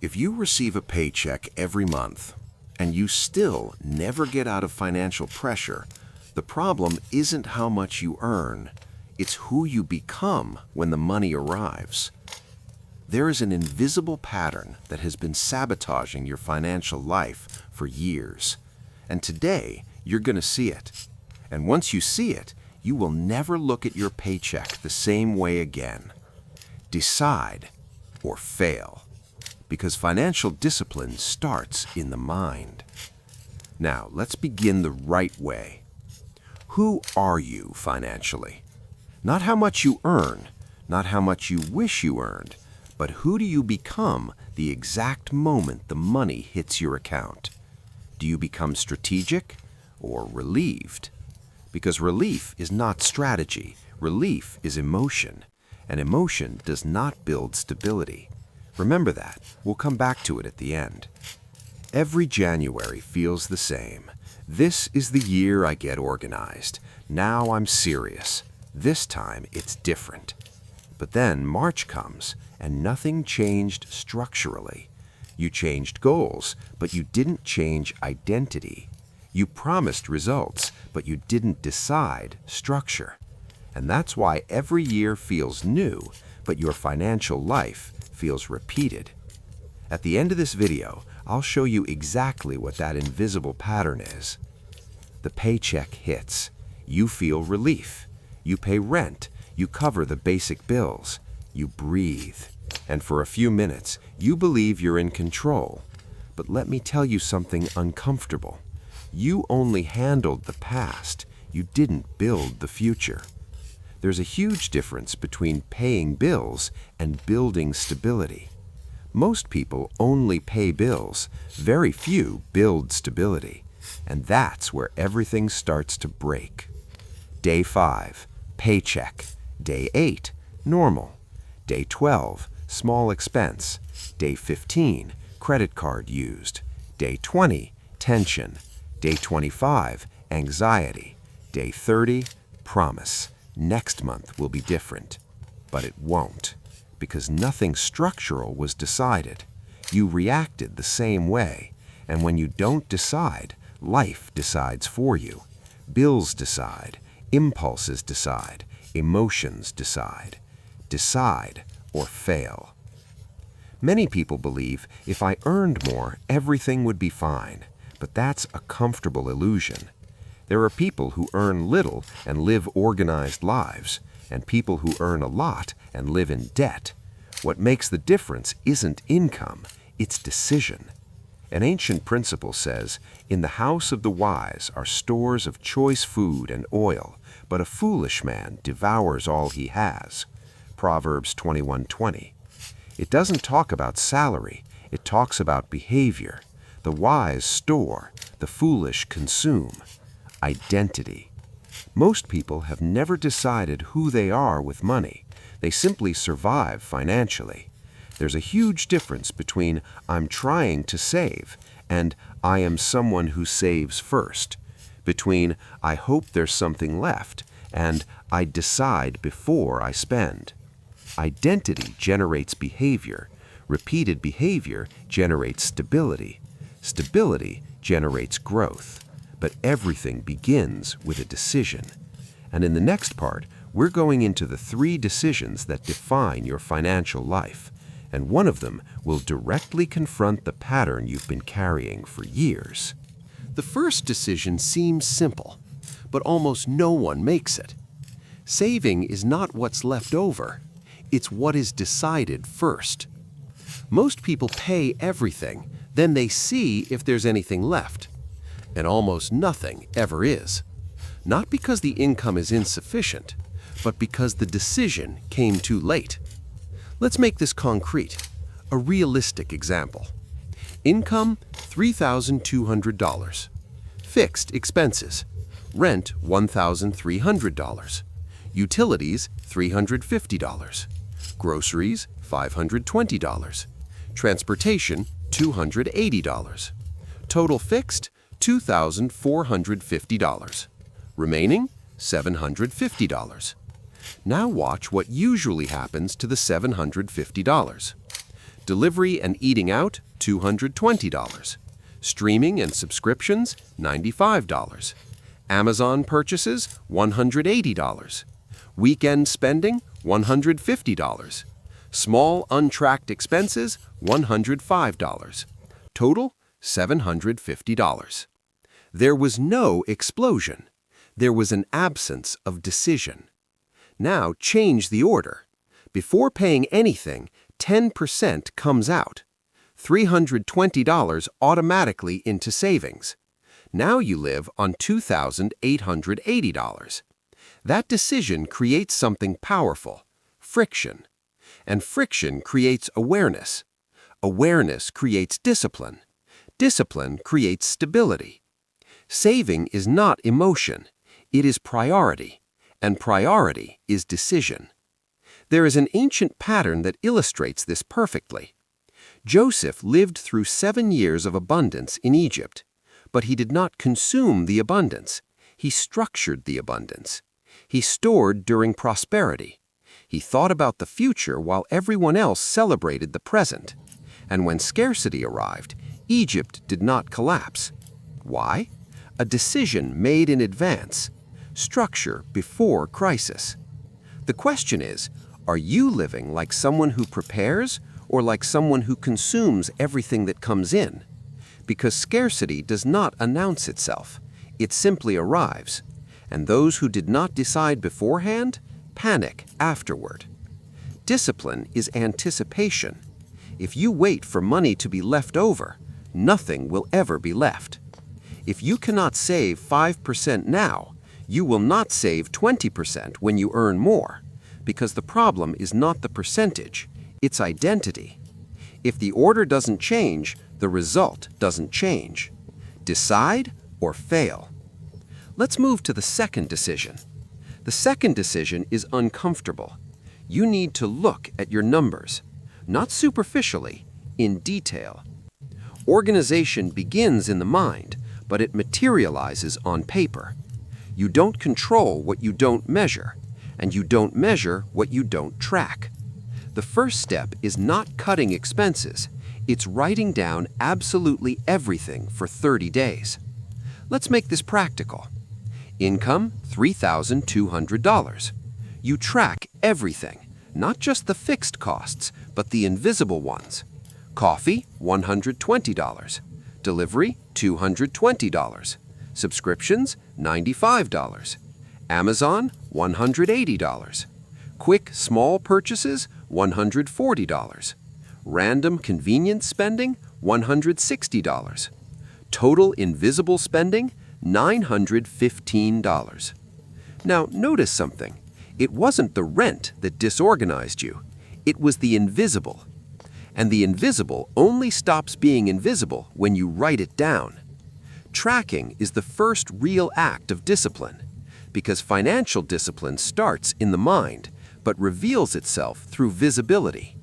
If you receive a paycheck every month and you still never get out of financial pressure, the problem isn't how much you earn, it's who you become when the money arrives. There is an invisible pattern that has been sabotaging your financial life for years. And today, you're going to see it. And once you see it, you will never look at your paycheck the same way again. Decide or fail. Because financial discipline starts in the mind. Now, let's begin the right way. Who are you financially? Not how much you earn, not how much you wish you earned, but who do you become the exact moment the money hits your account? Do you become strategic or relieved? Because relief is not strategy, relief is emotion, and emotion does not build stability. Remember that. We'll come back to it at the end. Every January feels the same. This is the year I get organized. Now I'm serious. This time it's different. But then March comes and nothing changed structurally. You changed goals, but you didn't change identity. You promised results, but you didn't decide structure. And that's why every year feels new, but your financial life feels repeated. At the end of this video, I'll show you exactly what that invisible pattern is. The paycheck hits. You feel relief. You pay rent. You cover the basic bills. You breathe. And for a few minutes, you believe you're in control. But let me tell you something uncomfortable. You only handled the past. You didn't build the future. There's a huge difference between paying bills and building stability. Most people only pay bills. Very few build stability. And that's where everything starts to break. Day 5, paycheck. Day 8, normal. Day 12, small expense. Day 15, credit card used. Day 20, tension. Day 25, anxiety. Day 30, promise. Next month will be different. But it won't, because nothing structural was decided. You reacted the same way, and when you don't decide, life decides for you. Bills decide, impulses decide, emotions decide. Decide or fail. Many people believe if I earned more, everything would be fine, but that's a comfortable illusion. There are people who earn little and live organized lives, and people who earn a lot and live in debt. What makes the difference isn't income, it's decision. An ancient principle says, "In the house of the wise are stores of choice food and oil, but a foolish man devours all he has." Proverbs 21:20. It doesn't talk about salary, it talks about behavior. The wise store, the foolish consume. Identity. Most people have never decided who they are with money. They simply survive financially. There's a huge difference between "I'm trying to save" and "I am someone who saves first." Between "I hope there's something left" and "I decide before I spend." Identity generates behavior. Repeated behavior generates stability. Stability generates growth. But everything begins with a decision. And in the next part, we're going into the 3 decisions that define your financial life. And one of them will directly confront the pattern you've been carrying for years. The first decision seems simple, but almost no one makes it. Saving is not what's left over. It's what is decided first. Most people pay everything, then they see if there's anything left. And almost nothing ever is. Not because the income is insufficient, but because the decision came too late. Let's make this concrete. A realistic example. Income, $3,200. Fixed expenses. Rent, $1,300. Utilities, $350. Groceries, $520. Transportation, $280. Total fixed, $2,450. Remaining, $750. Now watch what usually happens to the $750. Delivery and eating out, $220. Streaming and subscriptions, $95. Amazon purchases, $180. Weekend spending, $150. Small untracked expenses, $105. Total, $750. There was no explosion. There was an absence of decision. Now change the order. Before paying anything, 10% comes out. $320 automatically into savings. Now you live on $2,880. That decision creates something powerful, friction. And friction creates awareness. Awareness creates discipline. Discipline creates stability. Saving is not emotion. It is priority. And priority is decision. There is an ancient pattern that illustrates this perfectly. Joseph lived through 7 years of abundance in Egypt, but he did not consume the abundance. He structured the abundance. He stored during prosperity. He thought about the future while everyone else celebrated the present. And when scarcity arrived, Egypt did not collapse. Why? A decision made in advance. Structure before crisis. The question is, are you living like someone who prepares or like someone who consumes everything that comes in? Because scarcity does not announce itself. It simply arrives. And those who did not decide beforehand panic afterward. Discipline is anticipation. If you wait for money to be left over, nothing will ever be left. If you cannot save 5% now, you will not save 20% when you earn more, because the problem is not the percentage, it's identity. If the order doesn't change, the result doesn't change. Decide or fail. Let's move to the second decision. The second decision is uncomfortable. You need to look at your numbers, not superficially, in detail. Organization begins in the mind, but it materializes on paper. You don't control what you don't measure, and you don't measure what you don't track. The first step is not cutting expenses. It's writing down absolutely everything for 30 days. Let's make this practical. Income, $3,200. You track everything, not just the fixed costs, but the invisible ones. Coffee, $120. Delivery, $220. Subscriptions, $95. Amazon, $180. Quick, small purchases, $140. Random convenience spending, $160. Total invisible spending, $915. Now, notice something. It wasn't the rent that disorganized you. It was the invisible. And the invisible only stops being invisible when you write it down. Tracking is the first real act of discipline, because financial discipline starts in the mind, but reveals itself through visibility.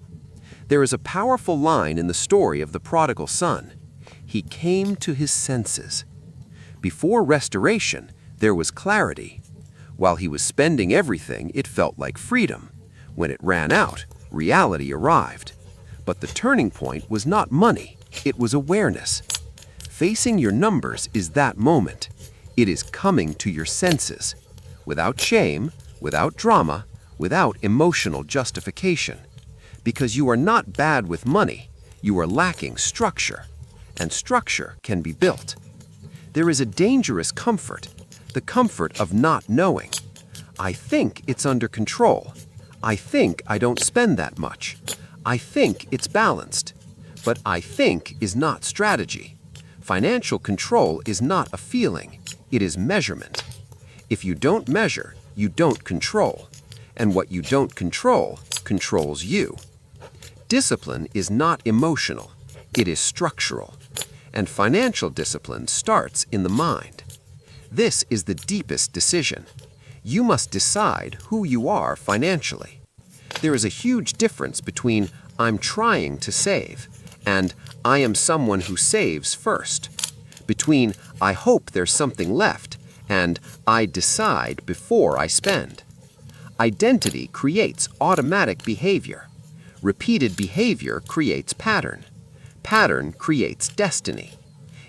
There is a powerful line in the story of the prodigal son. He came to his senses. Before restoration, there was clarity. While he was spending everything, it felt like freedom. When it ran out, reality arrived. But the turning point was not money, it was awareness. Facing your numbers is that moment. It is coming to your senses. Without shame, without drama, without emotional justification. Because you are not bad with money, you are lacking structure. And structure can be built. There is a dangerous comfort, the comfort of not knowing. I think it's under control. I think I don't spend that much. I think it's balanced. But I think is not strategy. Financial control is not a feeling, it is measurement. If you don't measure, you don't control. And what you don't control controls you. Discipline is not emotional, it is structural. And financial discipline starts in the mind. This is the deepest decision. You must decide who you are financially. There is a huge difference between I'm trying to save and I am someone who saves first. Between I hope there's something left and I decide before I spend. Identity creates automatic behavior. Repeated behavior creates pattern. Pattern creates destiny.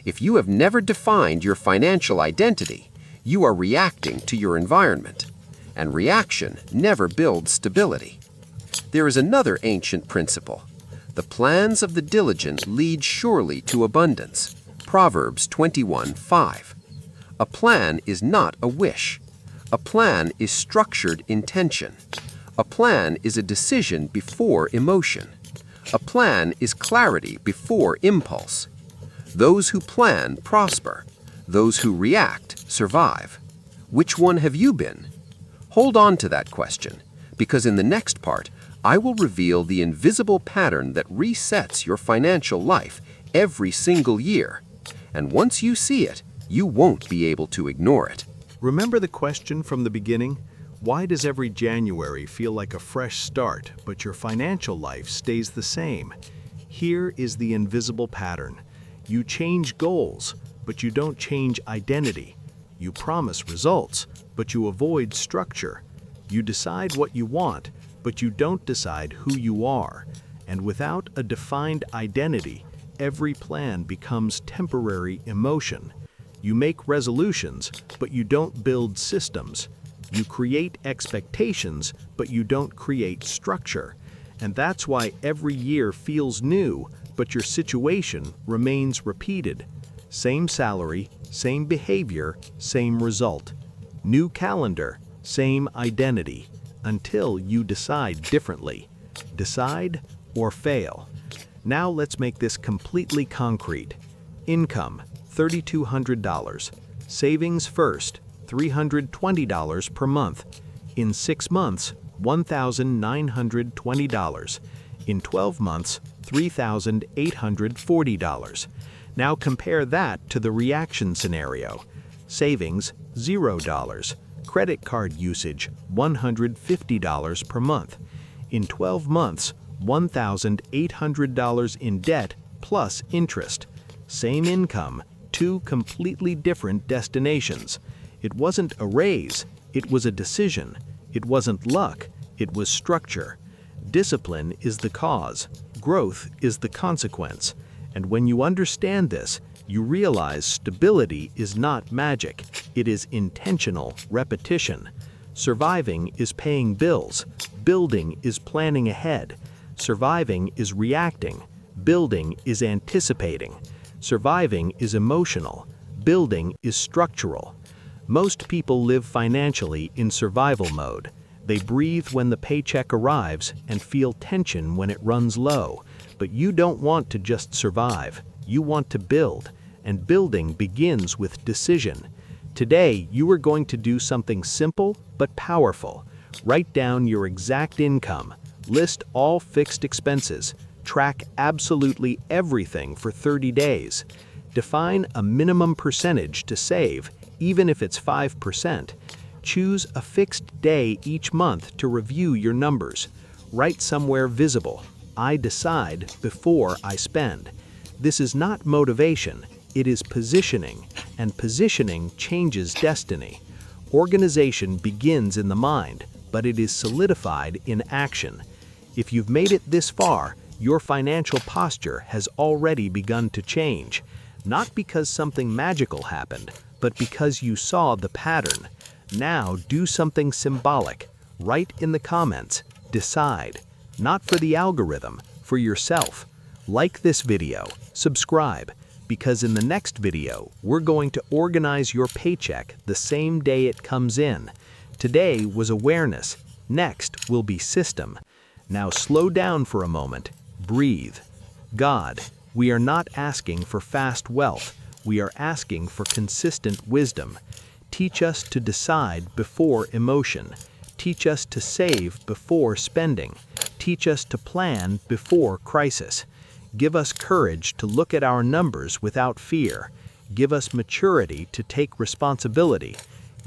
If you have never defined your financial identity, you are reacting to your environment, and reaction never builds stability. There is another ancient principle. The plans of the diligent lead surely to abundance. Proverbs 21:5. A plan is not a wish. A plan is structured intention. A plan is a decision before emotion. A plan is clarity before impulse. Those who plan prosper. Those who react survive. Which one have you been? Hold on to that question, because in the next part, I will reveal the invisible pattern that resets your financial life every single year. And once you see it, you won't be able to ignore it. Remember the question from the beginning? Why does every January feel like a fresh start, but your financial life stays the same? Here is the invisible pattern. You change goals, but you don't change identity. You promise results, but you avoid structure. You decide what you want, but you don't decide who you are. And without a defined identity, every plan becomes temporary emotion. You make resolutions, but you don't build systems. You create expectations, but you don't create structure. And that's why every year feels new, but your situation remains repeated. Same salary, same behavior, same result. New calendar, same identity, until you decide differently. Decide or fail. Now let's make this completely concrete. Income, $3,200. Savings first, $320 per month. In 6 months, $1,920. In 12 months, $3,840. Now compare that to the reaction scenario. Savings, $0. Credit card usage, $150 per month. In 12 months, $1,800 in debt plus interest. Same income, 2 completely different destinations. It wasn't a raise, it was a decision. It wasn't luck, it was structure. Discipline is the cause, growth is the consequence. And when you understand this, you realize stability is not magic, it is intentional repetition. Surviving is paying bills, building is planning ahead. Surviving is reacting, building is anticipating. Surviving is emotional, building is structural. Most people live financially in survival mode. They breathe when the paycheck arrives and feel tension when it runs low. But you don't want to just survive, you want to build, and building begins with decision. Today, you are going to do something simple but powerful. Write down your exact income, list all fixed expenses, track absolutely everything for 30 days. Define a minimum percentage to save, even if it's 5%. Choose a fixed day each month to review your numbers. Write somewhere visible, I decide before I spend. This is not motivation, it is positioning, and positioning changes destiny. Organization begins in the mind, but it is solidified in action. If you've made it this far, your financial posture has already begun to change. Not because something magical happened, but because you saw the pattern. Now do something symbolic. Write in the comments, decide. Not for the algorithm, for yourself. Like this video, subscribe, because in the next video, we're going to organize your paycheck the same day it comes in. Today was awareness, next will be system. Now slow down for a moment, breathe. God, we are not asking for fast wealth, we are asking for consistent wisdom. Teach us to decide before emotion. Teach us to save before spending. Teach us to plan before crisis. Give us courage to look at our numbers without fear. Give us maturity to take responsibility.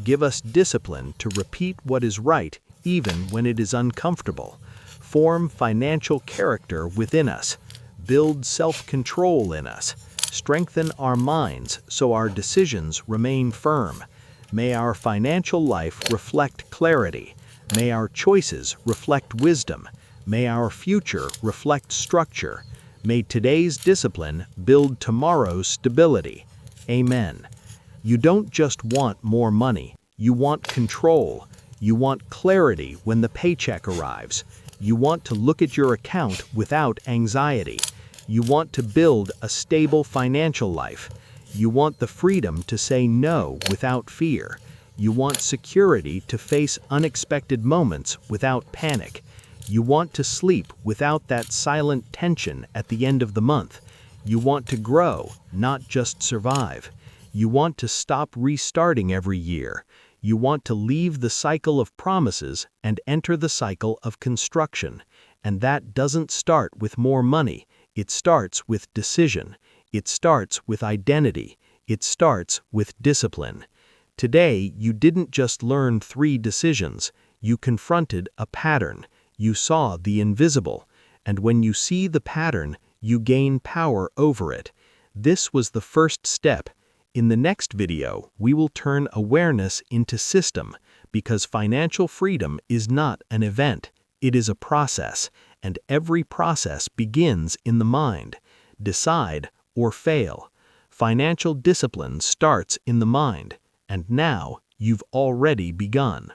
Give us discipline to repeat what is right even when it is uncomfortable. Form financial character within us. Build self-control in us. Strengthen our minds so our decisions remain firm. May our financial life reflect clarity. May our choices reflect wisdom. May our future reflect structure. May today's discipline build tomorrow's stability. Amen. You don't just want more money. You want control. You want clarity when the paycheck arrives. You want to look at your account without anxiety. You want to build a stable financial life. You want the freedom to say no without fear. You want security to face unexpected moments without panic. You want to sleep without that silent tension at the end of the month. You want to grow, not just survive. You want to stop restarting every year. You want to leave the cycle of promises and enter the cycle of construction. And that doesn't start with more money. It starts with decision. It starts with identity. It starts with discipline. Today, you didn't just learn 3 decisions. You confronted a pattern. You saw the invisible. And when you see the pattern, you gain power over it. This was the first step. In the next video, we will turn awareness into system, because financial freedom is not an event. It is a process, and every process begins in the mind. Decide or fail. Financial discipline starts in the mind, and now you've already begun.